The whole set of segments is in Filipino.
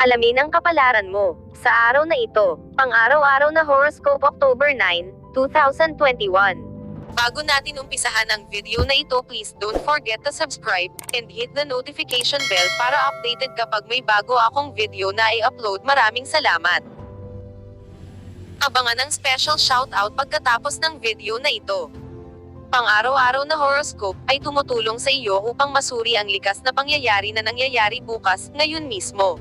Alamin ang kapalaran mo sa araw na ito, pang-araw-araw na horoscope October 9, 2021. Bago natin umpisahan ang video na ito, please don't forget to subscribe and hit the notification bell para updated kapag may bago akong video na i-upload. Maraming salamat. Abangan ang special shoutout pagkatapos ng video na ito. Pang-araw-araw na horoscope ay tumutulong sa iyo upang masuri ang likas na pangyayari na nangyayari bukas, ngayon mismo.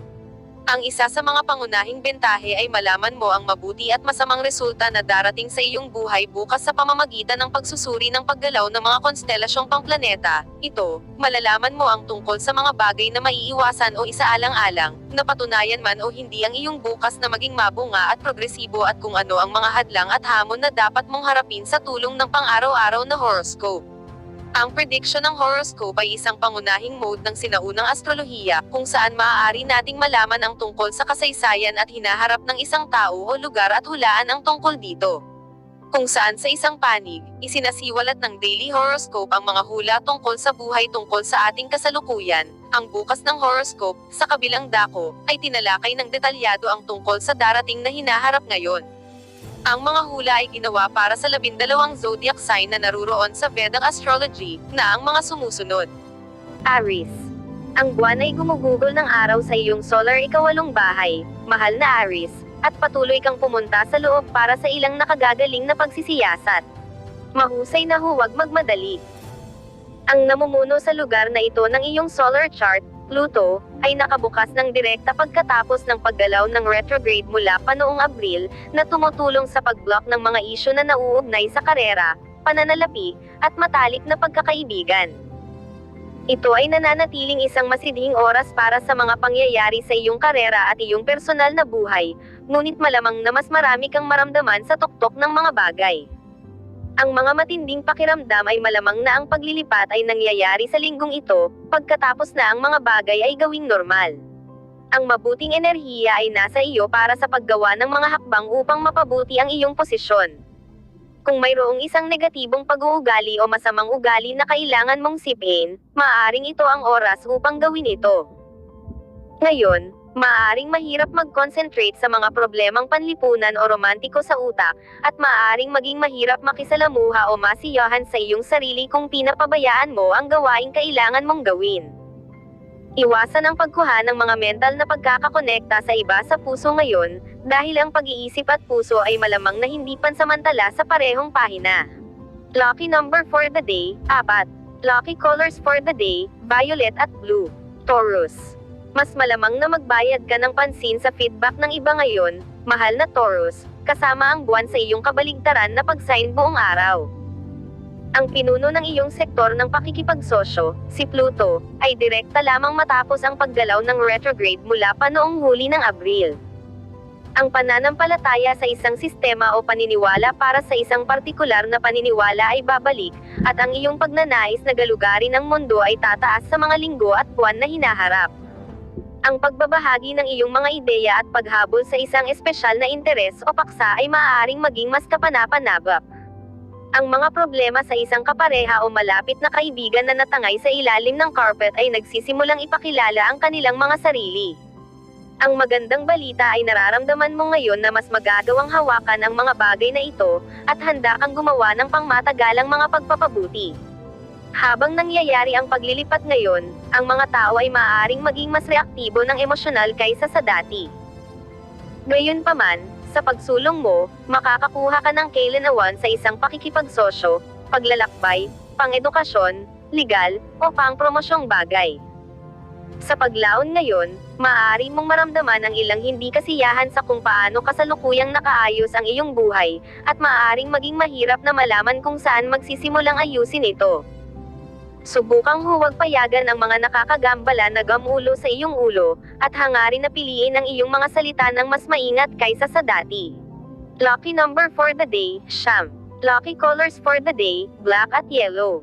Ang isa sa mga pangunahing bentahe ay malaman mo ang mabuti at masamang resulta na darating sa iyong buhay bukas sa pamamagitan ng pagsusuri ng paggalaw ng mga konstelasyong pangplaneta. Ito, malalaman mo ang tungkol sa mga bagay na maiiwasan o isaalang-alang, napatunayan man o hindi ang iyong bukas na maging mabunga at progresibo at kung ano ang mga hadlang at hamon na dapat mong harapin sa tulong ng pang-araw-araw na horoscope. Ang prediction ng horoscope ay isang pangunahing mode ng sinaunang astrolohiya, kung saan maaari nating malaman ang tungkol sa kasaysayan at hinaharap ng isang tao o lugar at hulaan ang tungkol dito. Kung saan sa isang panig, isinasiwalat ng daily horoscope ang mga hula tungkol sa buhay tungkol sa ating kasalukuyan. Ang bukas ng horoscope, sa kabilang dako, ay tinalakay ng detalyado ang tungkol sa darating na hinaharap ngayon. Ang mga hula ay ginawa para sa 12 zodiac sign na naruroon sa Vedic astrology, na ang mga sumusunod. Aries. Ang buwan ay gumugugol ng araw sa iyong solar ikawalong bahay, mahal na Aries, at patuloy kang pumunta sa loob para sa ilang nakagagaling na pagsisiyasat. Mahusay na huwag magmadali. Ang namumuno sa lugar na ito ng iyong solar chart, Pluto, ay nakabukas ng direkta pagkatapos ng paggalaw ng retrograde mula pa noong Abril, na tumutulong sa pag-block ng mga isyu na nauugnay sa karera, pananalapi, at matalik na pagkakaibigan. Ito ay nananatiling isang masidhing oras para sa mga pangyayari sa iyong karera at iyong personal na buhay, ngunit malamang na mas marami kang maramdaman sa tuktok ng mga bagay. Ang mga matinding pakiramdam ay malamang na ang paglilipat ay nangyayari sa linggong ito, pagkatapos na ang mga bagay ay gawing normal. Ang mabuting enerhiya ay nasa iyo para sa paggawa ng mga hakbang upang mapabuti ang iyong posisyon. Kung mayroong isang negatibong pag-uugali o masamang ugali na kailangan mong sipin, maaaring ito ang oras upang gawin ito. Ngayon, maaaring mahirap mag-concentrate sa mga problemang panlipunan o romantiko sa utak, at maaaring maging mahirap makisalamuha o masiyahan sa iyong sarili kung pinapabayaan mo ang gawaing kailangan mong gawin. Iwasan ang pagkuha ng mga mental na pagkakakonekta sa iba sa puso ngayon, dahil ang pag-iisip at puso ay malamang na hindi pansamantala sa parehong pahina. Lucky number for the day, 4. Lucky colors for the day, violet at blue. Taurus. Mas malamang na magbayad ka ng pansin sa feedback ng iba ngayon, mahal na Taurus, kasama ang buwan sa iyong kabaligtaran na pag-sign buong araw. Ang pinuno ng iyong sektor ng pakikipagsosyo, si Pluto, ay direkta lamang matapos ang paggalaw ng retrograde mula pa noong huli ng Abril. Ang pananampalataya sa isang sistema o paniniwala para sa isang partikular na paniniwala ay babalik, at ang iyong pagnanais na galugarin ang mundo ay tataas sa mga linggo at buwan na hinaharap. Ang pagbabahagi ng iyong mga ideya at paghabol sa isang espesyal na interes o paksa ay maaaring maging mas kapanapanabak. Ang mga problema sa isang kapareha o malapit na kaibigan na natangay sa ilalim ng carpet ay nagsisimulang ipakilala ang kanilang mga sarili. Ang magandang balita ay nararamdaman mo ngayon na mas magagawang hawakan ang mga bagay na ito, at handa kang gumawa ng pangmatagalang mga pagpapabuti. Habang nangyayari ang paglilipat ngayon, ang mga tao ay maaaring maging mas reaktibo ng emosyonal kaysa sa dati. Gayunpaman, sa pagsulong mo, makakakuha ka ng kailanawan sa isang pakikipagsosyo, paglalakbay, pang-edukasyon, legal, o pang-promosyong bagay. Sa paglaon ngayon, maaari mong maramdaman ang ilang hindi kasiyahan sa kung paano kasalukuyang nakaayos ang iyong buhay, at maaaring maging mahirap na malaman kung saan magsisimulang ayusin ito. Subukang huwag payagan ang mga nakakagambala na gamulo sa iyong ulo, at hangarin na piliin ang iyong mga salita ng mas maingat kaysa sa dati. Lucky number for the day, 9. Lucky colors for the day, black at yellow.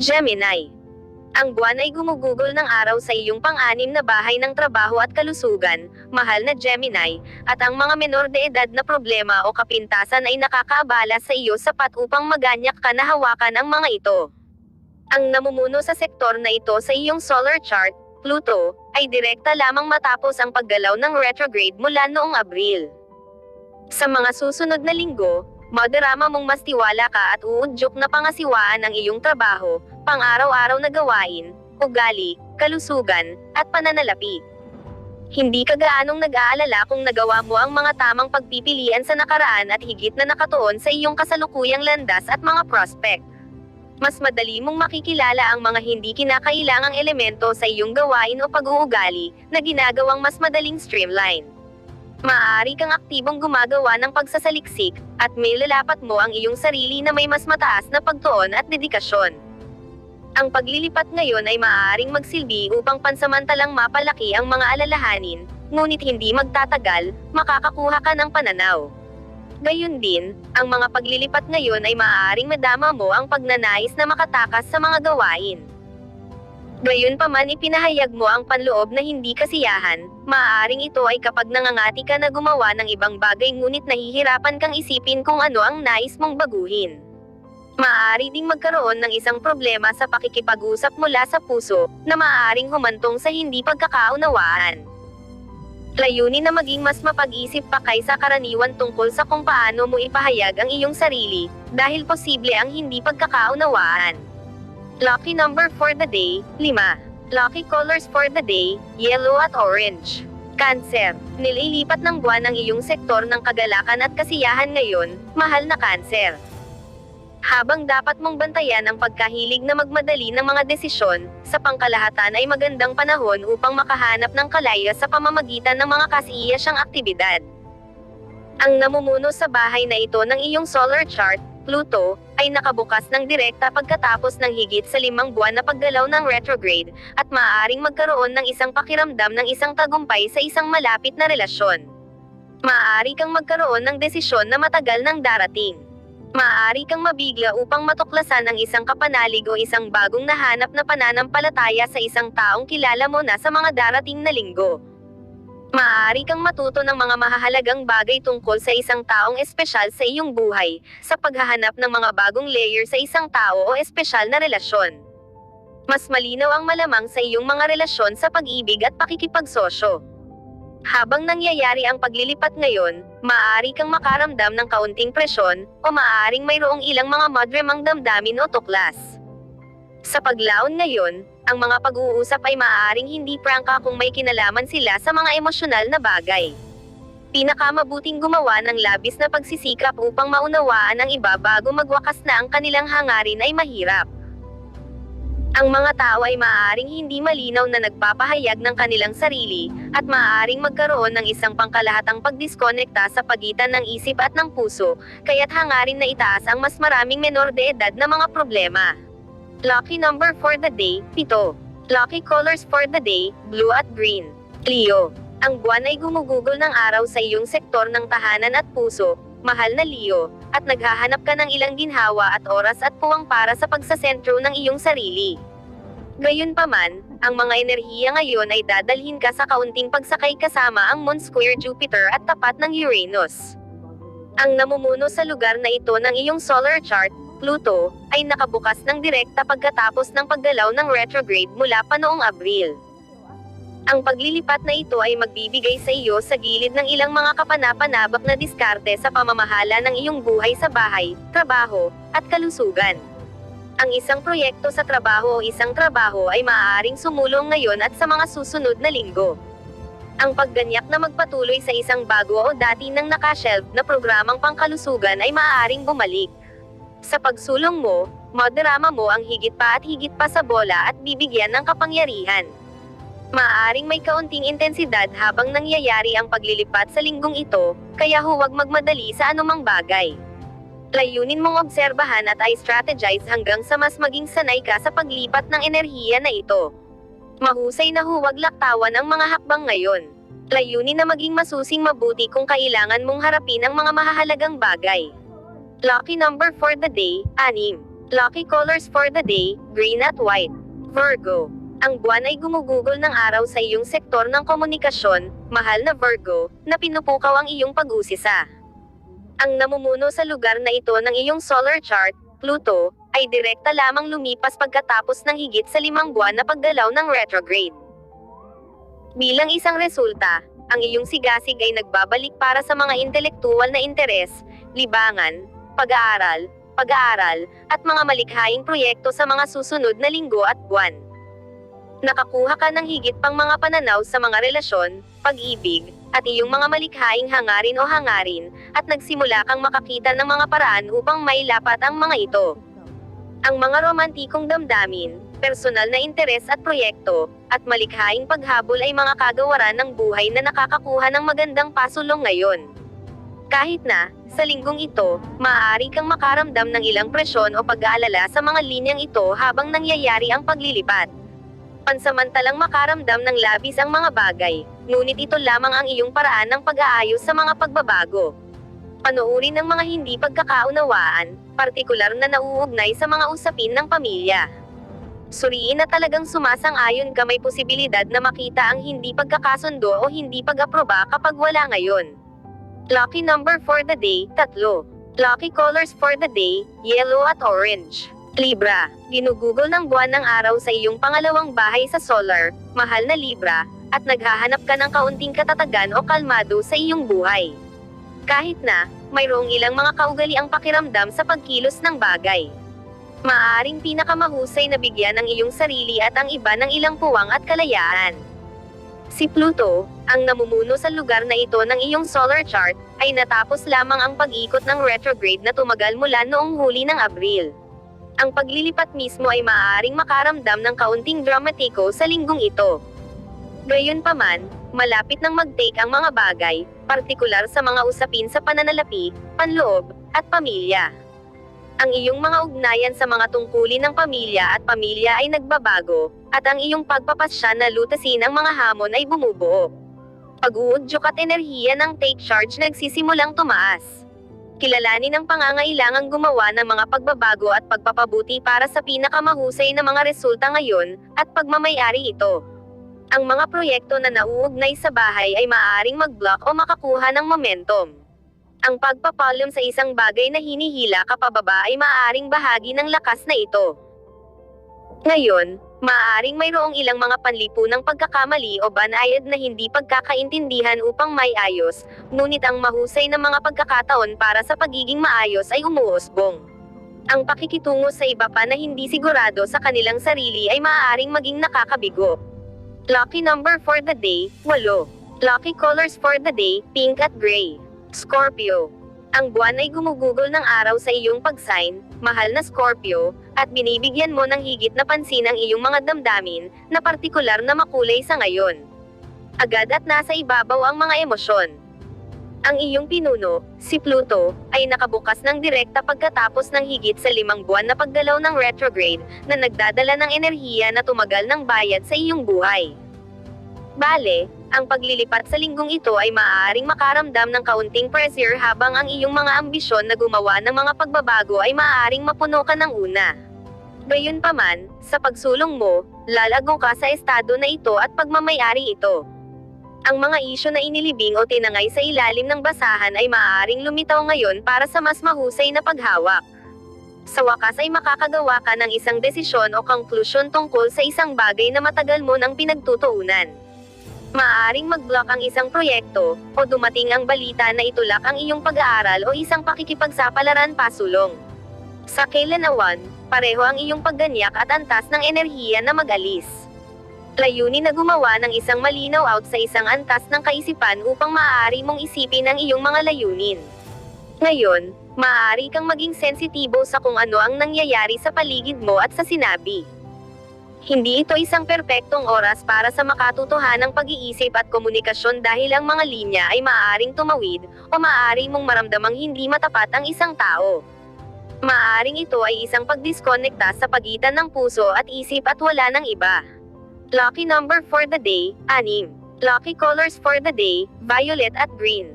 Gemini. Ang buwan ay gumugugol ng araw sa iyong pang-anim na bahay ng trabaho at kalusugan, mahal na Gemini, at ang mga menor de edad na problema o kapintasan ay nakakaabala sa iyo sapat upang maganyak ka na hawakan ang mga ito. Ang namumuno sa sektor na ito sa iyong solar chart, Pluto, ay direkta lamang matapos ang paggalaw ng retrograde mula noong Abril. Sa mga susunod na linggo, madarama mong mas tiwala ka at uudyok na pangasiwaan ang iyong trabaho, pang-araw-araw na gawain, ugali, kalusugan, at pananalapi. Hindi ka gaanong nag-aalala kung nagawa mo ang mga tamang pagpipilian sa nakaraan at higit na nakatuon sa iyong kasalukuyang landas at mga prospect. Mas madali mong makikilala ang mga hindi kinakailangang elemento sa iyong gawain o pag-uugali na ginagawang mas madaling streamline. Maaari kang aktibong gumagawa ng pagsasaliksik at may lalapat mo ang iyong sarili na may mas mataas na pagtuon at dedikasyon. Ang paglilipat ngayon ay maaaring magsilbi upang pansamantalang mapalaki ang mga alalahanin, ngunit hindi magtatagal, makakakuha ka ng pananaw. Gayun din, ang mga paglilipat ngayon ay maaaring madama mo ang pagnanais na makatakas sa mga gawain. Gayunpaman ipinahayag mo ang panloob na hindi kasiyahan, maaaring ito ay kapag nangangati ka na gumawa ng ibang bagay ngunit nahihirapan kang isipin kung ano ang nais mong baguhin. Maaari ding magkaroon ng isang problema sa pakikipag-usap mula sa puso, na maaaring humantong sa hindi pagkakaunawaan. Layunin na maging mas mapag-isip pa kaysa karaniwan tungkol sa kung paano mo ipahayag ang iyong sarili, dahil posible ang hindi pagkakaunawaan. Lucky number for the day, 5. Lucky colors for the day, yellow at orange. Cancer, nililipat ng buwan ang iyong sektor ng kagalakan at kasiyahan ngayon, mahal na Cancer. Habang dapat mong bantayan ang pagkahilig na magmadali ng mga desisyon, sa pangkalahatan ay magandang panahon upang makahanap ng kalaya sa pamamagitan ng mga kasiyasyang aktibidad. Ang namumuno sa bahay na ito ng iyong solar chart, Pluto, ay nakabukas ng direkta pagkatapos ng higit sa 5 buwan na paggalaw ng retrograde, at maaaring magkaroon ng isang pakiramdam ng isang tagumpay sa isang malapit na relasyon. Maaari kang magkaroon ng desisyon na matagal nang darating. Maaari kang mabigla upang matuklasan ang isang kapanalig o isang bagong nahanap na pananampalataya sa isang taong kilala mo na sa mga darating na linggo. Maaari kang matuto ng mga mahahalagang bagay tungkol sa isang taong espesyal sa iyong buhay, sa paghahanap ng mga bagong layer sa isang tao o espesyal na relasyon. Mas malinaw ang malamang sa iyong mga relasyon sa pag-ibig at pakikipagsosyo. Habang nangyayari ang paglilipat ngayon, maaari kang makaramdam ng kaunting presyon, o maaaring mayroong ilang mga madremang damdamin o tuklas. Sa paglaon ngayon, ang mga pag-uusap ay maaaring hindi prangka kung may kinalaman sila sa mga emosyonal na bagay. Pinakamabuting gumawa ng labis na pagsisikap upang maunawaan ang iba bago magwakas na ang kanilang hangarin ay mahirap. Ang mga tao ay maaaring hindi malinaw na nagpapahayag ng kanilang sarili, at maaaring magkaroon ng isang pangkalahatang pagdiskonekta sa pagitan ng isip at ng puso, kaya't hangarin na itaas ang mas maraming menor de edad na mga problema. Lucky number for the day, 7. Lucky colors for the day, blue at green. Leo, ang buwan ay gumugugol ng araw sa iyong sektor ng tahanan at puso, mahal na Leo, at naghahanap ka ng ilang ginhawa at oras at puwang para sa pagsasentro ng iyong sarili. Gayunpaman, ang mga enerhiya ngayon ay dadalhin ka sa kaunting pagsakay kasama ang Moon Square Jupiter at tapat ng Uranus. Ang namumuno sa lugar na ito ng iyong solar chart, Pluto, ay nakabukas ng direkta pagkatapos ng paggalaw ng retrograde mula pa noong Abril. Ang paglilipat na ito ay magbibigay sa iyo sa gilid ng ilang mga kapanapanabak na diskarte sa pamamahala ng iyong buhay sa bahay, trabaho, at kalusugan. Ang isang proyekto sa trabaho o isang trabaho ay maaaring sumulong ngayon at sa mga susunod na linggo. Ang pagganyak na magpatuloy sa isang bago o dati nang nakashelf na programang pangkalusugan ay maaaring bumalik. Sa pagsulong mo, madarama mo ang higit pa sa bola at bibigyan ng kapangyarihan. Maaaring may kaunting intensidad habang nangyayari ang paglilipat sa linggong ito, kaya huwag magmadali sa anumang bagay. Layunin mong obserbahan at i-strategize hanggang sa mas maging sanay ka sa paglipat ng enerhiya na ito. Mahusay na huwag laktawan ang mga hakbang ngayon. Layunin na maging masusing mabuti kung kailangan mong harapin ang mga mahahalagang bagay. Lucky number for the day, 6. Lucky colors for the day, green at white. Virgo, ang buwan ay gumugugol ng araw sa iyong sektor ng komunikasyon, mahal na Virgo, na pinupukaw ang iyong pag-usisa. Ang namumuno sa lugar na ito ng iyong solar chart, Pluto, ay direkta lamang lumipas pagkatapos ng higit sa 5 buwan na paggalaw ng retrograde. Bilang isang resulta, ang iyong sigasig ay nagbabalik para sa mga intelektuwal na interes, libangan, pag-aaral, at mga malikhaing proyekto sa mga susunod na linggo at buwan. Nakakuha ka ng higit pang mga pananaw sa mga relasyon, pag-ibig, at iyong mga malikhaing hangarin, at nagsimula kang makakita ng mga paraan upang mailapat ang mga ito. Ang mga romantikong damdamin, personal na interes at proyekto, at malikhaing paghabol ay mga kagawaran ng buhay na nakakakuha ng magandang pasulong ngayon. Kahit na, sa linggong ito, maaari kang makaramdam ng ilang presyon o pag-aalala sa mga linyang ito habang nangyayari ang paglilipat. Pansamantalang makaramdam ng labis ang mga bagay, ngunit ito lamang ang iyong paraan ng pag-aayos sa mga pagbabago. Panoorin ng mga hindi pagkakaunawaan, partikular na nauugnay sa mga usapin ng pamilya. Suriin na talagang sumasang-ayon ka, may posibilidad na makita ang hindi pagkakasundo o hindi pag-aproba kapag wala ngayon. Lucky number for the day, 3. Lucky colors for the day, yellow at orange. Libra, ginugugol ng buwan ng araw sa iyong pangalawang bahay sa solar, mahal na Libra, at naghahanap ka ng kaunting katatagan o kalmado sa iyong buhay. Kahit na, mayroong ilang mga kaugaliang pakiramdam sa pagkilos ng bagay. Maaaring pinakamahusay na bigyan ng iyong sarili at ang iba ng ilang puwang at kalayaan. Si Pluto, ang namumuno sa lugar na ito ng iyong solar chart, ay natapos lamang ang pag-ikot ng retrograde na tumagal mula noong huli ng Abril. Ang paglilipat mismo ay maaaring makaramdam ng kaunting dramatiko sa linggong ito. Gayunpaman, malapit nang mag-take ang mga bagay, partikular sa mga usapin sa pananalapi, panloob, at pamilya. Ang iyong mga ugnayan sa mga tungkulin ng pamilya ay nagbabago, at ang iyong pagpapasya na lutasin ang mga hamon ay bumubuo. Pag-uudyok at enerhiya ng take charge nagsisimulang tumaas. Kilalanin ang pangangailangang gumawa ng mga pagbabago at pagpapabuti para sa pinakamahusay na mga resulta ngayon, at pagmamayari ito. Ang mga proyekto na nauugnay sa bahay ay maaaring mag-block o makakuha ng momentum. Ang pagpapalom sa isang bagay na hinihila ka pababa ay maaaring bahagi ng lakas na ito. Ngayon, maaaring mayroong ilang mga panlipunang pagkakamali o banayad na hindi pagkakaintindihan upang maiayos, ngunit ang mahusay na mga pagkakataon para sa pagiging maayos ay umuusbong. Ang pakikitungo sa iba pa na hindi sigurado sa kanilang sarili ay maaaring maging nakakabigo. Lucky number for the day, 8. Lucky colors for the day, pink at gray. Scorpio. Ang buwan ay gumugugol ng araw sa iyong pag-sign, mahal na Scorpio, at binibigyan mo ng higit na pansin ang iyong mga damdamin, na partikular na makulay sa ngayon. Agad at nasa ibabaw ang mga emosyon. Ang iyong pinuno, si Pluto, ay nakabukas ng direkta pagkatapos ng higit sa 5 buwan na paggalaw ng retrograde, na nagdadala ng enerhiya na tumagal ng bayad sa iyong buhay. Bale, ang paglilipat sa linggong ito ay maaaring makaramdam ng kaunting pressure habang ang iyong mga ambisyon na gumawa ng mga pagbabago ay maaaring mapuno ka ng una. Gayunpaman, sa pagsulong mo, lalago ka sa estado na ito at pagmamayari ito. Ang mga isyu na inilibing o tinangay sa ilalim ng basahan ay maaaring lumitaw ngayon para sa mas mahusay na paghawak. Sa wakas ay makakagawa ka ng isang desisyon o konklusyon tungkol sa isang bagay na matagal mo nang pinagtutuunan. Maaaring mag-block ang isang proyekto, o dumating ang balita na itulak ang iyong pag-aaral o isang pakikipagsapalaran pasulong. Sa kailanawan, pareho ang iyong pagganyak at antas ng enerhiya na mag-alis. Layunin na gumawa ng isang malinaw out sa isang antas ng kaisipan upang maaari mong isipin ang iyong mga layunin. Ngayon, maaari kang maging sensitibo sa kung ano ang nangyayari sa paligid mo at sa sinabi. Hindi ito isang perpektong oras para sa makatotohanang pag-iisip at komunikasyon dahil ang mga linya ay maaaring tumawid, o maaari mong maramdamang hindi matapat ang isang tao. Maaaring ito ay isang pagdiskonekta sa pagitan ng puso at isip at wala ng iba. Lucky number for the day, 6. Lucky colors for the day, violet at green.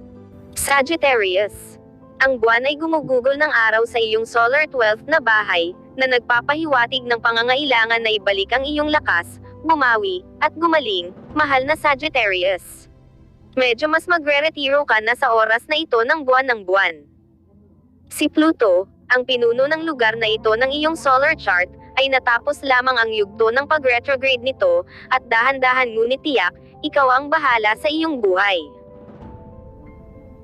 Sagittarius. Ang buwan ay gumugugol ng araw sa iyong solar 12th na bahay, na nagpapahiwatig ng pangangailangan na ibalik ang iyong lakas, bumawi, at gumaling, mahal na Sagittarius. Medyo mas magre-retiro ka na sa oras na ito ng buwan. Si Pluto, ang pinuno ng lugar na ito ng iyong solar chart, ay natapos lamang ang yugto ng pag-retrograde nito, at dahan-dahan ngunit tiyak, ikaw ang bahala sa iyong buhay.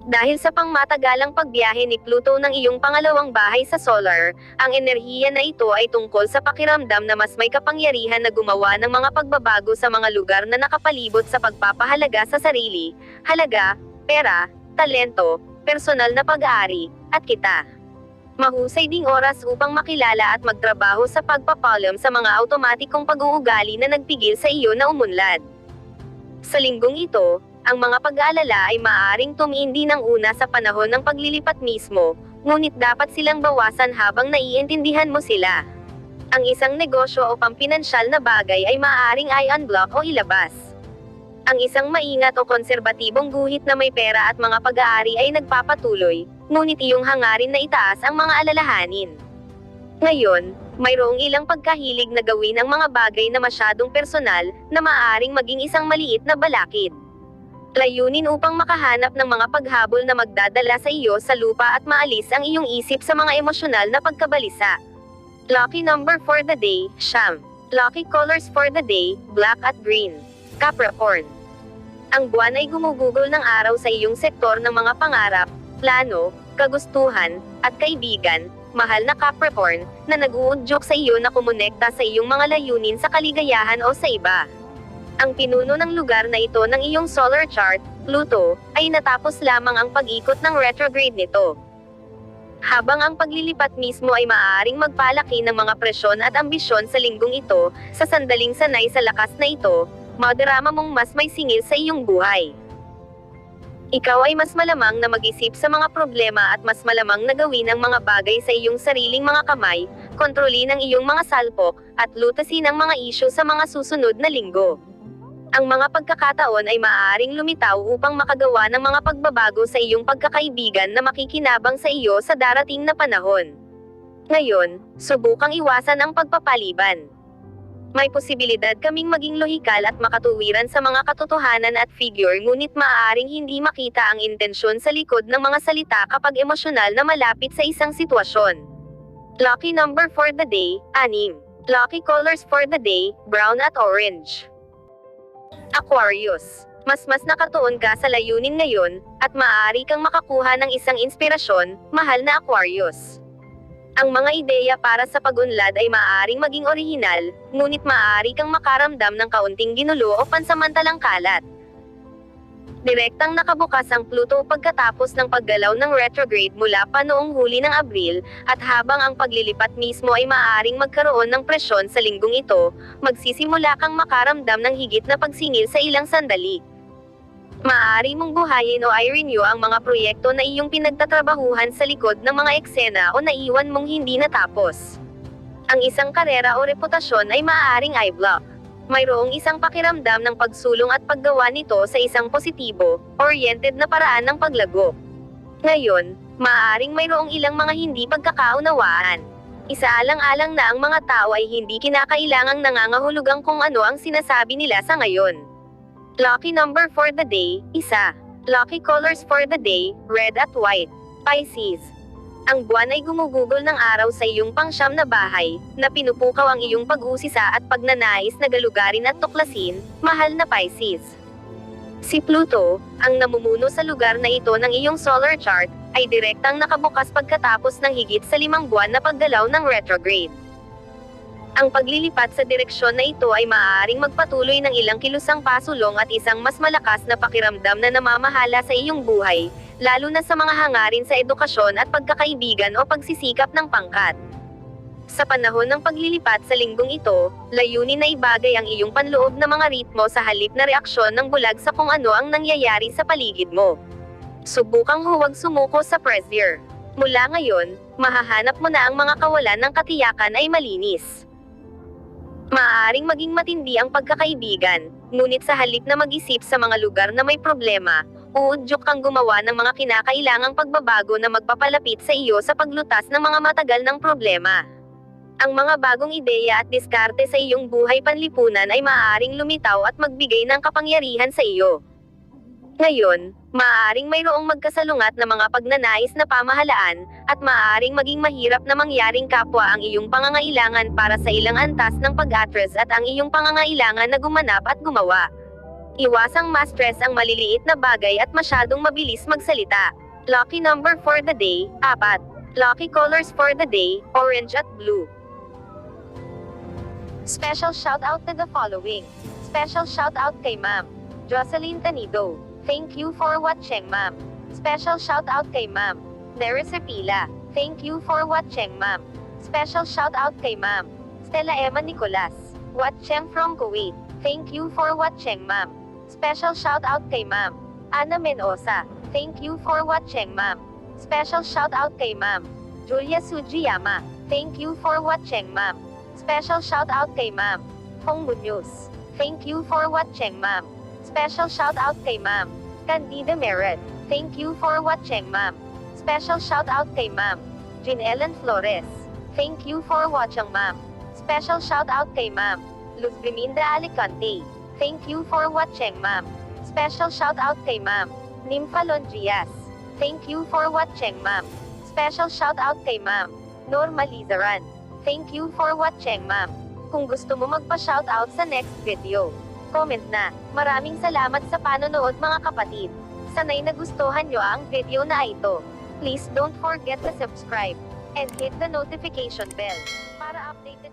Dahil sa pangmatagalang pagbiyahe ni Pluto ng iyong pangalawang bahay sa solar, ang enerhiya na ito ay tungkol sa pakiramdam na mas may kapangyarihan na gumawa ng mga pagbabago sa mga lugar na nakapalibot sa pagpapahalaga sa sarili, halaga, pera, talento, personal na pag-aari, at kita. Mahusay ding oras upang makilala at magtrabaho sa pagpapalam sa mga automatikong pag-uugali na nagpigil sa iyo na umunlad. Sa linggong ito, ang mga pag-aalala ay maaaring tumindi ng una sa panahon ng paglilipat mismo, ngunit dapat silang bawasan habang naiintindihan mo sila. Ang isang negosyo o pampinansyal na bagay ay maaaring i-unblock o ilabas. Ang isang maingat o konserbatibong guhit na may pera at mga pag-aari ay nagpapatuloy, ngunit iyong hangarin na itaas ang mga alalahanin. Ngayon, mayroong ilang pagkahilig na gawin ang mga bagay na masyadong personal, na maaaring maging isang maliit na balakid. Layunin upang makahanap ng mga paghabol na magdadala sa iyo sa lupa at maalis ang iyong isip sa mga emosyonal na pagkabalisa. Lucky number for the day, Siyam. Lucky colors for the day, black at green. Capricorn. Ang buwan ay gumugugol ng araw sa iyong sektor ng mga pangarap, plano, kagustuhan, at kaibigan, mahal na Capricorn, na nag-uudyok sa iyo na kumonekta sa iyong mga layunin sa kaligayahan o sa iba. Ang pinuno ng lugar na ito ng iyong solar chart, Pluto, ay natapos lamang ang pag-ikot ng retrograde nito. Habang ang paglilipat mismo ay maaaring magpalaki ng mga presyon at ambisyon sa linggong ito, sa sandaling sanay sa lakas na ito, madarama mong mas may singil sa iyong buhay. Ikaw ay mas malamang na mag-isip sa mga problema at mas malamang na gawin ang mga bagay sa iyong sariling mga kamay, kontrolin ang iyong mga salpok, at lutasin ang mga isyu sa mga susunod na linggo. Ang mga pagkakataon ay maaaring lumitaw upang makagawa ng mga pagbabago sa iyong pagkakaibigan na makikinabang sa iyo sa darating na panahon. Ngayon, subukang iwasan ang pagpapaliban. May posibilidad kaming maging lohikal at makatuwiran sa mga katotohanan at figure, ngunit maaaring hindi makita ang intensyon sa likod ng mga salita kapag emosyonal na malapit sa isang sitwasyon. Lucky number for the day, 6. Lucky colors for the day, brown at orange. Aquarius. Mas nakatuon ka sa layunin ngayon, at maaari kang makakuha ng isang inspirasyon, mahal na Aquarius. Ang mga ideya para sa pag-unlad ay maaaring maging orihinal, ngunit maaari kang makaramdam ng kaunting ginulo o pansamantalang kalat. Direktang nakabukas ang Pluto pagkatapos ng paggalaw ng retrograde mula pa noong huli ng Abril, at habang ang paglilipat mismo ay maaaring magkaroon ng presyon sa linggong ito, magsisimula kang makaramdam ng higit na pagsingil sa ilang sandali. Maaari mong buhayin o i-renew ang mga proyekto na iyong pinagtatrabahuhan sa likod ng mga eksena o naiwan mong hindi natapos. Ang isang karera o reputasyon ay maaaring i-block. Mayroong isang pakiramdam ng pagsulong at paggawa nito sa isang positibo, oriented na paraan ng paglago. Ngayon, maaaring mayroong ilang mga hindi pagkakaunawaan. Isaalang-alang na ang mga tao ay hindi kinakailangang nangangahulugang kung ano ang sinasabi nila sa ngayon. Lucky number for the day, 1. Lucky colors for the day, red at white. Pisces. Ang buwan ay gumugugol ng araw sa iyong pangsyam na bahay, na pinupukaw ang iyong pag-usisa at pagnanais na galugarin at tuklasin, mahal na Pisces. Si Pluto, ang namumuno sa lugar na ito ng iyong solar chart, ay direktang nakabukas pagkatapos ng higit sa 5 buwan na paggalaw ng retrograde. Ang paglilipat sa direksyon na ito ay maaaring magpatuloy ng ilang kilusang pasulong at isang mas malakas na pakiramdam na namamahala sa iyong buhay, lalo na sa mga hangarin sa edukasyon at pagkakaibigan o pagsisikap ng pangkat. Sa panahon ng paglilipat sa linggong ito, layunin na ibagay ang iyong panloob na mga ritmo sa halip na reaksyon ng bulag sa kung ano ang nangyayari sa paligid mo. Subukang huwag sumuko sa pressure. Mula ngayon, mahahanap mo na ang mga kawalan ng katiyakan ay malinis. Maaaring maging matindi ang pagkakaibigan, ngunit sa halip na mag-isip sa mga lugar na may problema, uudyok kang gumawa ng mga kinakailangang pagbabago na magpapalapit sa iyo sa paglutas ng mga matagal ng problema. Ang mga bagong ideya at diskarte sa iyong buhay panlipunan ay maaaring lumitaw at magbigay ng kapangyarihan sa iyo. Ngayon, maaaring mayroong magkasalungat na mga pagnanais na pamahalaan, at maaaring maging mahirap na mangyaring kapwa ang iyong pangangailangan para sa ilang antas ng pag-atras at ang iyong pangangailangan na gumanap at gumawa. Iwasang ma-stress ang maliliit na bagay at masyadong mabilis magsalita. Lucky number for the day, 4. Lucky colors for the day, orange at blue. Special shout out to the following. Special shout out kay Ma'am Jocelyn Tanido. Thank you for watching, Ma'am. Special shout out kay Ma'am Neris Pila. Thank you for watching, Ma'am. Special shout out kay Ma'am Stella Emma Nicolas. Watching from Kuwait. Thank you for watching, Ma'am. Special shout out kay Ma'am Ana Menosa. Thank you for watching, Ma'am. Special shout out kay Ma'am Julia Sujiyama. Thank you for watching, Ma'am. Special shout out kay Ma'am Hong Munoz. Thank you for watching, Ma'am. Special shout out kay Ma'am Candida Merit. Thank you for watching, Ma'am. Special shout out kay Ma'am Jean Ellen Flores. Thank you for watching, Ma'am. Special shout out kay Ma'am Luz Biminda Alicante. Thank you for watching, Ma'am. Special shout out kay Ma'am Nympha Longias. Thank you for watching, Ma'am. Special shout out kay Ma'am Norma Lizaran. Thank you for watching, Ma'am. Kung gusto mo magpa-shout out sa next video, comment na. Maraming salamat sa panonood, mga kapatid. Sanay nagustuhan nyo ang video na ito. Please don't forget to subscribe and hit the notification bell para updated